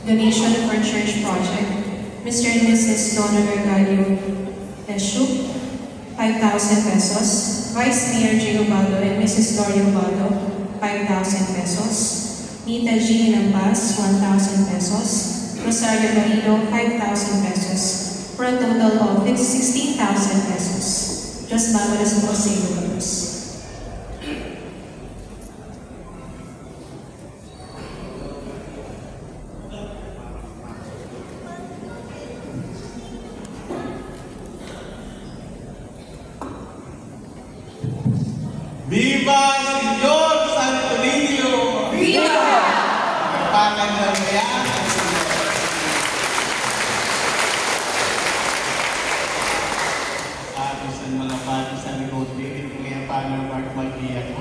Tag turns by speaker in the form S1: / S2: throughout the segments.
S1: Donation for Church Project, Mr. and Mrs. Donna Gargalio Eshu, 5,000 pesos. Vice Mayor J. Ubaldo and Mrs. Lori Ubaldo, 5,000 pesos. Nita G. Nambas, 1,000 pesos. Rosario Garrido, 5,000 pesos. For a total of 16,000 pesos. Just Bábaras po sa Ilocos.
S2: Viva Señor Santo Niño!
S3: Viva!
S2: Kapangan na kaya? Sa mga bata sa likod, hindi ko kaya paano Mark mag-iyak.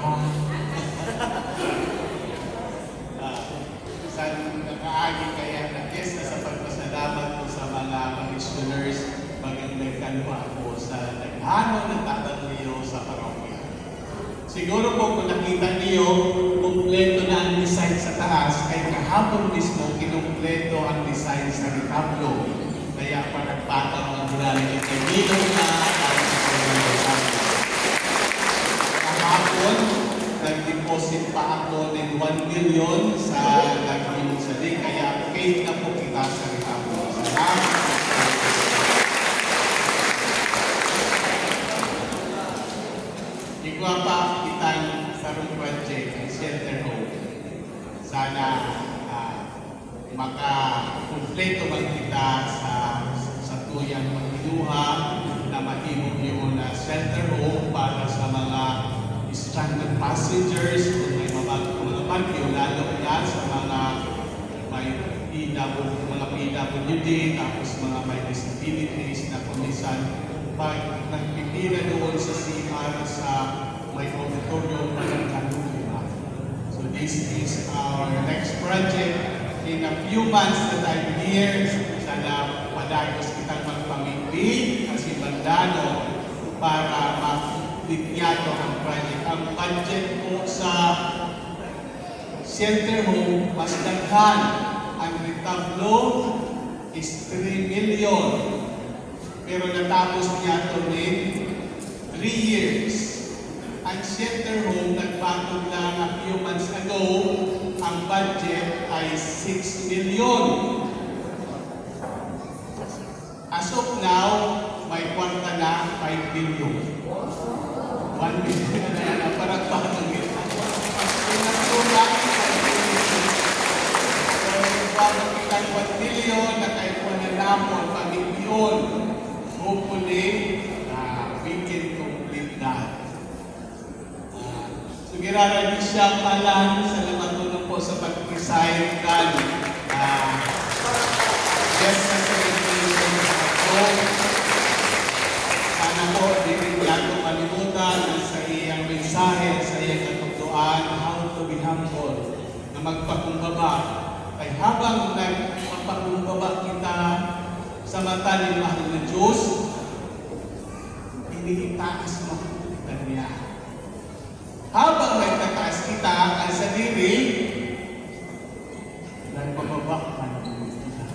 S2: Saan nakaagi kaya na yes, sa pagpasalamat ko sa mga commissioners, magandang ako sa naghano ng tatangliyo sa parokya. Siguro po kung nakita niyo, kumpleto na ang design sa taas, ay kahapon mismo kinumpleto ang design sa retablo. Kaya panagpataw ang maraming kaibigan na kahapon, nag-deposit pa ako ng 1 million sa Laguna Sali, kaya paid na po kita sa retablo. Salamat! Igwa pa kitang sarong project ng shelter home. Sana maka-kompleto man kita sa tuyang magdiluha na matibok yung shelter home para sa mga stranded passengers kung may mga bagyo, lalo na sa mga may PWD, tapos mga may disabilities na kumisan pag nagpipila doon sa CR sa may auditorium ng Kanunga. So this is our next project. In a few months that I'm here, sana madagos kitang magpamindi kasi bandano para maligyato ang project. Ang budget po sa shelter home, mas daghan. Ang retablo is 3 million. Pero natapos niya ito in 3 years. Ang shelter home, nagpatog lang a few months ago, ang budget ay 6 million. As of now, may kwarta na 5 billion. 1 billion na yan ang parang patog ito. Pinagsulang 5 billion. So, parang kitang 1 billion, nakaipon na namon, pag-billion. Hopefully, we can complete that. So, ginarami siya palang sa lamatulong po sa pag-resign kan yes na celebration ako. Sana po, di rin yato kalimutan sa iyang mensahe, sa iyang katutuan, how to be humble, na magpakumbaba. Ay habang nagpakumbaba kita sa mata ni mahal na Diyos, hindi itaas mo kita niya. Habang nagtataas kita ang sarili, nagpababa ka ng kita.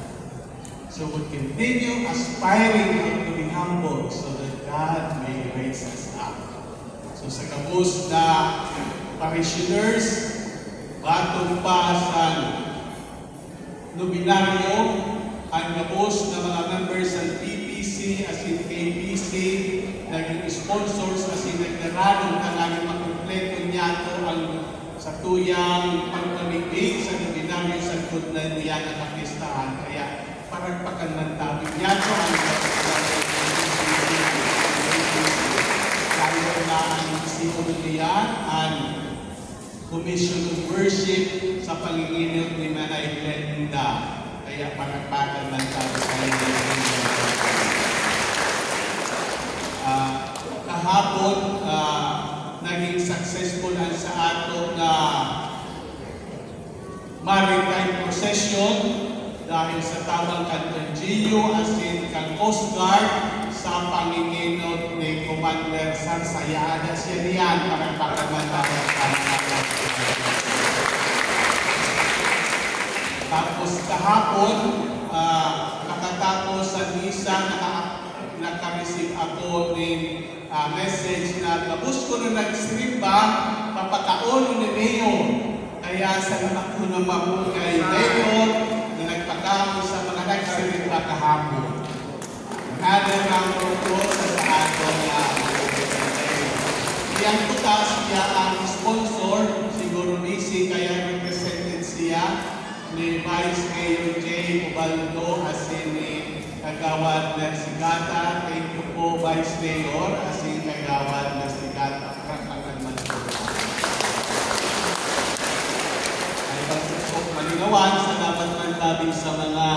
S2: So we continue aspiring to be humble so that God may raise us up. So sa kabus na parishioners, batong pa sa nominaryo, ang kabus na mga members ng PPC as in KPC, naging sponsors as in nagdararong na namin makumpleto niya ito ang sa tuyang pagpamigay sa nominaryo sa good na niya ng kapistahan. Kaya paragpakan ng tabi niya ito ang lalo na ang simulo niya ang Commission of Worship sa panginginot ni Manay Glenda. Kaya paragpakan ng tabi sa kahapon, naging successful ang sa ato na maritime procession dahil sa tamang kantanjiyo as in kang Coast Guard sa panginginot ni Commander Sarsayada siya niyan para pagkamatapos Tapos kahapon, kakatapos sa misa, naka-receive ako ng message na tapos ko na nagsimba, papakaulo ni Mayor. Kaya salamat ko naman po kay Mayor na nagpakaulo sa mga nagsimba kahapon. Nagdadang po sa aton na yang putas siya ang sponsor, siguro busy kaya represented siya ni Vice Mayor J. Ubaldo as in Kagawad ng Sigata. Thank you po Vice Mayor as in Kagawad ng Sigata. Praktakan man po. Ay pagkakot malinawan, salamat man labing sa mga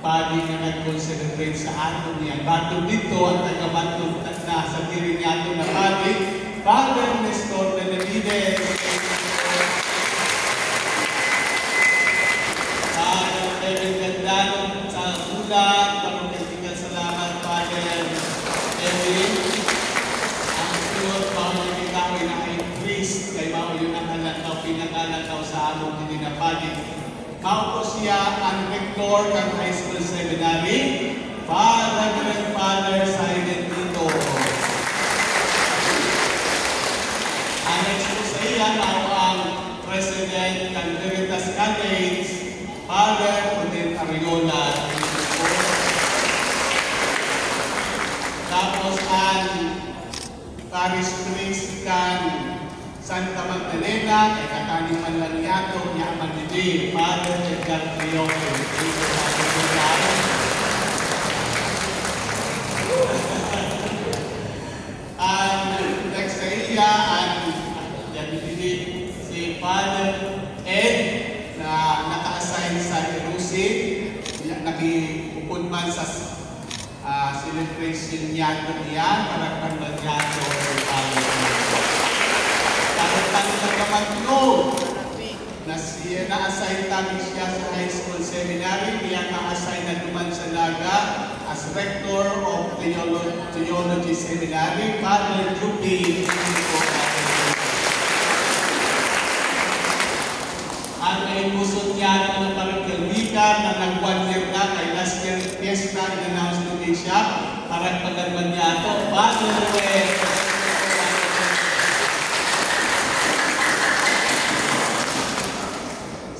S2: pagi na nag-concentrate sa aton niya. Batong dito ang taga-batong na sa diri niya aton na pagi, Father Nestor Benavides. Kevin Gandano sa ulan, parang salamat Father Kevin. Ang sunod, Father Kikawi na ay priest, kay Mao yun ang alakaw, pinag-alakaw sa among hindi na pagi. Mao po siya ang rector ng High School Seminary, Father Silent Tito. Ang next po sa iya, ang President ng Veritas College, Father Odin Ariola. Tapos ang Parish Priest kan Santa Magdalena, kay kakaning man lang yato, yaman ni Father Edgar Trioque. Ang next sa iya, ang si Father Ed, na naka-assign sa Jerusalem, nag-upon man sa celebration niya para pagbagyado ng Father. Kahit tayo nagkamatlo, na-assign tayo siya sa high school seminary, niya na-assign na naman sa Naga as Rector of Theology Seminary, Father Jupi. Ang imusot niya ng parochial vicar na nag-1 year na kay last year fiesta, in-announce nyo din siya para pagdarman niya ito. Father Ruel.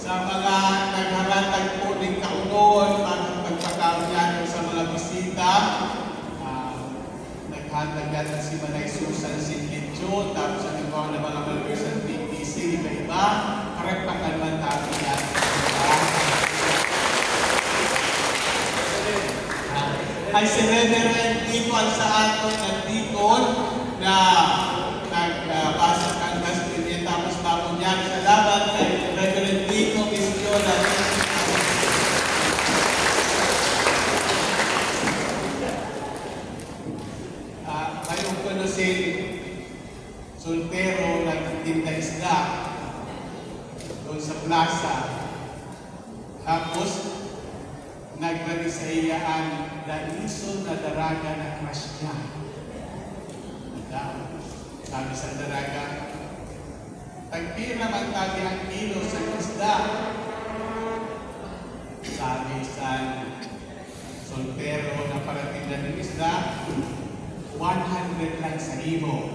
S2: Sa mga nagharatag po ng kaunoon para pagpakaroon niya sa mga bisita, naghatag yata si Manay Susan Sinlitjo, tapos ang iba na mga members ng PTC, iba-iba, karaktakan man tayo yan. Ay si Reverend Deacon sa aton ng Deacon na nagbasa ng Gaspilian tapos tapon niya. Salamat kay Reverend Deacon Vizquiola. Kayong konosin, soltero nagtitinda isda doon sa plaza. Tapos, nagbali sa iya ang daniso na daraga na crush niya. Sabi sa daraga, tagpira man tabi ang kilo sa isda. Sabi sa soltero na parating ng isda, 100 lang sa ibo.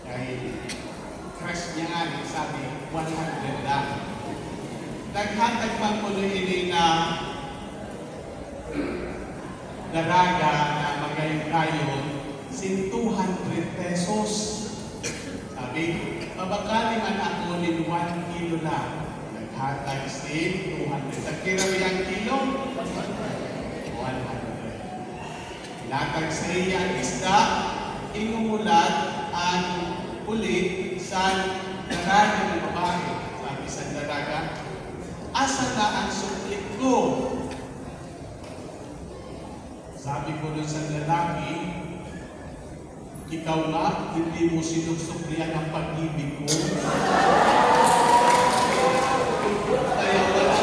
S2: Kay crush niya, sabi, 100 lang. Naghatag man po ini na daraga na magayon-gayon, 200 pesos. Sabi, mabakali man ako ni 1 kilo lang. Naghatag sin 200. Nagkirawi ang kilo? 100. Latag sa iya ang isda, inumulat ang ulit sa daraga ng babae. Sabi sa daraga, asa na ang suklit ko? Sabi ko doon sa lalaki, ikaw nga, hindi mo sinusuklian ang pag-ibig ko. Kaya wala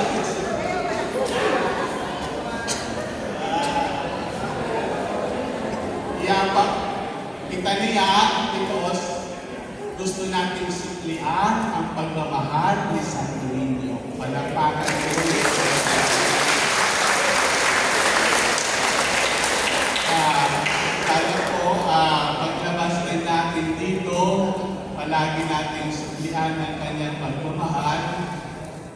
S2: yapa, kita niya, because gusto gusto nating suklian ang pagmamahal ni Santo Niño. Palakpakan ko ulit. Kaya po, paglabas din natin dito, palagi nating suklian ang kanyang pagmamahal.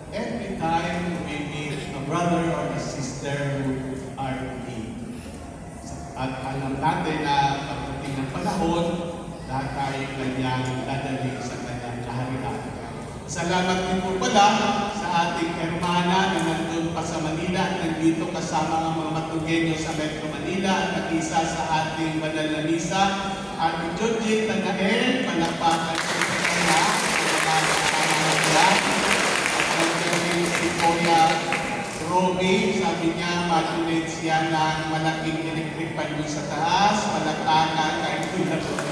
S2: Every time we meet a brother or a sister who are in need. At alam natin na pagdating ng panahon, lahat tayo kanyang dadali sa kanyang kaharian. Salamat din po pala sa ating hermana na nandun pa sa Manila at nandito kasama ang mga Matugenyo sa Metro Manila at nag-isa sa ating banal na misa. Ate Judith Tanael, palakpakan sa kanya, si Kuya Roby, sabi niya, matunid siya ng malaking electric pan doon sa taas, palakpakan kay Kuya Roby.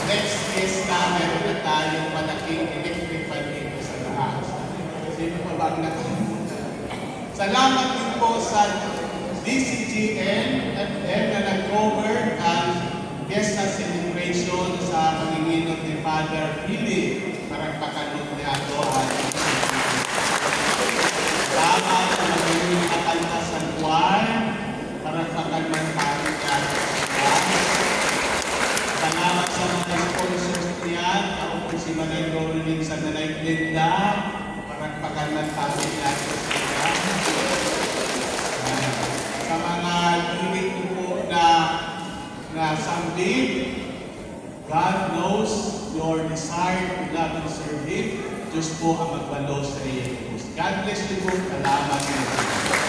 S2: Next is na meron na tayong malaking electric fan dito sa taas. Sino pa ba ang nakalimutan? Salamat din po sa DCGN na nag-cover ang Fiesta Celebration sa Panginoon ni Father Philip. Paragpakan mo niya ito at salamat sa magaling na kanta sa Juan. Paragpakan man tayo niya. Salamat sa mga sponsors niyan. Ako po si Manay Rolling sa Nanay Glenda. Paragpakan man tayo niya. Sa mga tuwing ko po na sambit, God knows your desire to love and serve Him. Diyos po ang magbalo sa iyo. God bless you po. Salamat.